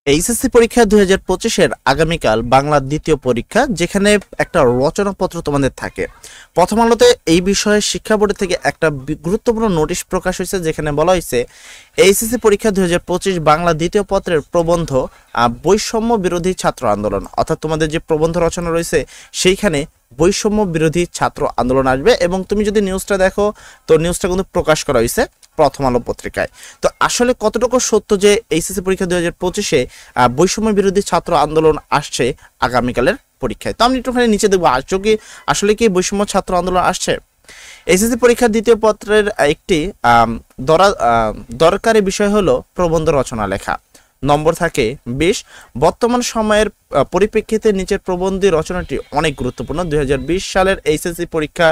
HSC পরীক্ষা 2025-এর আগামীকাল বাংলার দ্বিতীয় পরীক্ষা, যেখানে একটা রচনাপত্র তোমাদের থাকে। প্রথম আলোতে এই বিষয়ে শিক্ষা বোর্ড থেকে একটা গুরুত্বপূর্ণ নোটিশ প্রকাশ হয়েছে, যেখানে বলা হয়েছে এইচএসসি পরীক্ষা 2025 বাংলা দ্বিতীয় পত্রের প্রবন্ধ বৈষম্য বিরোধী ছাত্র আন্দোলন, অর্থাৎ তোমাদের যে প্রবন্ধ রচনা রয়েছে সেইখানে বৈষম্য বিরোধী ছাত্র আন্দোলন আসবে। এবং তুমি যদি নিউজটা দেখো, তো নিউজটা কিন্তু প্রকাশ করা হয়েছে প্রথম আলো পত্রিকায়। তো আসলে কতটুকু সত্য যে এইচএসসি পরীক্ষা 2025-এ বৈষম্য বিরোধী ছাত্র আন্দোলন আসছে আগামীকালের পরীক্ষায়? তো আমি একটুখানি নিচে দেখবো আসলে কি বৈষম্য ছাত্র আন্দোলন আসছে। এইচএসসি পরীক্ষার দ্বিতীয় পত্রের একটি দরকারি বিষয় হলো প্রবন্ধ রচনা লেখা। নম্বর থাকে 20। বর্তমান সময়ের পরিপ্রেক্ষিতে নিচের প্রবন্ধী রচনাটি অনেক গুরুত্বপূর্ণ। 2020 সালের এইচএসসি পরীক্ষা,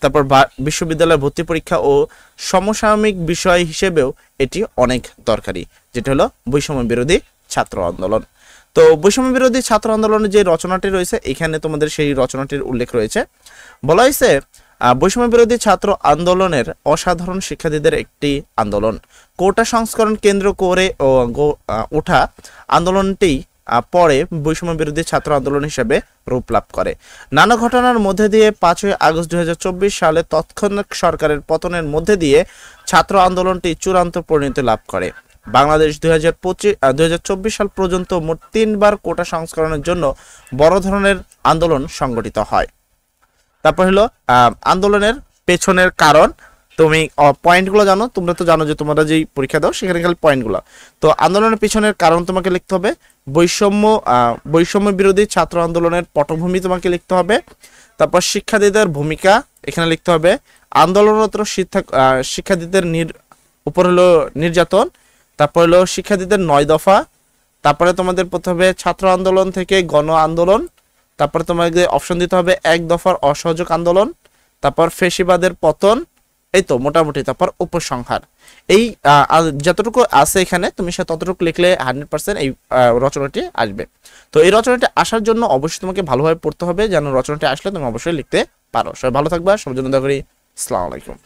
তারপর বিশ্ববিদ্যালয় ভর্তি পরীক্ষা ও সমসাময়িক বিষয় হিসেবেও এটি অনেক দরকারি, যেটা হলো বৈষম্য বিরোধী ছাত্র আন্দোলন। তো বৈষম্য বিরোধী ছাত্র আন্দোলনের যে রচনাটি রয়েছে, এখানে তোমাদের সেই রচনাটির উল্লেখ রয়েছে। বলা হয়েছে বৈষম্য বিরোধী ছাত্র আন্দোলনের অসাধারণ শিক্ষার্থীদের একটি আন্দোলন। কোটা সংস্করণ কেন্দ্র করে ওঠা আন্দোলনটি পরে বৈষম্য বিরোধী ছাত্র আন্দোলন হিসেবে রূপ লাভ করে। নানা ঘটনার মধ্যে দিয়ে 5ই আগস্ট 2024 সালে তৎক্ষণাৎ সরকারের পতনের মধ্যে দিয়ে ছাত্র আন্দোলনটি চূড়ান্ত পরিণতি লাভ করে। বাংলাদেশ 2024 সাল পর্যন্ত মোট 3 বার কোটা সংস্করণের জন্য বড় ধরনের আন্দোলন সংগঠিত হয়। তারপর হলো আন্দোলনের পেছনের কারণ। তুমি পয়েন্টগুলো জানো, তোমরা তো জানো যে তোমরা যেই পরীক্ষা দাও সেখানে খালি পয়েন্টগুলো। তো আন্দোলনের পেছনের কারণ তোমাকে লিখতে হবে, বৈষম্য বিরোধী ছাত্র আন্দোলনের পটভূমি তোমাকে লিখতে হবে, তারপর শিক্ষার্থীদের ভূমিকা এখানে লিখতে হবে, আন্দোলনরত শিক্ষার্থীদের উপর হলো নির্যাতন, তারপর হলো শিক্ষার্থীদের 9 দফা, তারপরে তোমাদের পড়তে হবে ছাত্র আন্দোলন থেকে গণ আন্দোলন, তারপরে তোমাকে অপশন দিতে হবে 1 দফার অসহযোগ আন্দোলন, তারপর ফেসিবাদের পতন, এই তো মোটামুটি, তারপর উপসংহার। এই যতটুকু আছে এখানে তুমি সে ততটুকু লিখলে 100% এই রচনাটি আসবে। তো এই রচনাটি আসার জন্য অবশ্যই তোমাকে ভালোভাবে পড়তে হবে, যেন রচনাটি আসলে তুমি অবশ্যই লিখতে পারো। সবাই ভালো থাকবা, সবার জন্য দোয়া করি। আসসালামু আলাইকুম।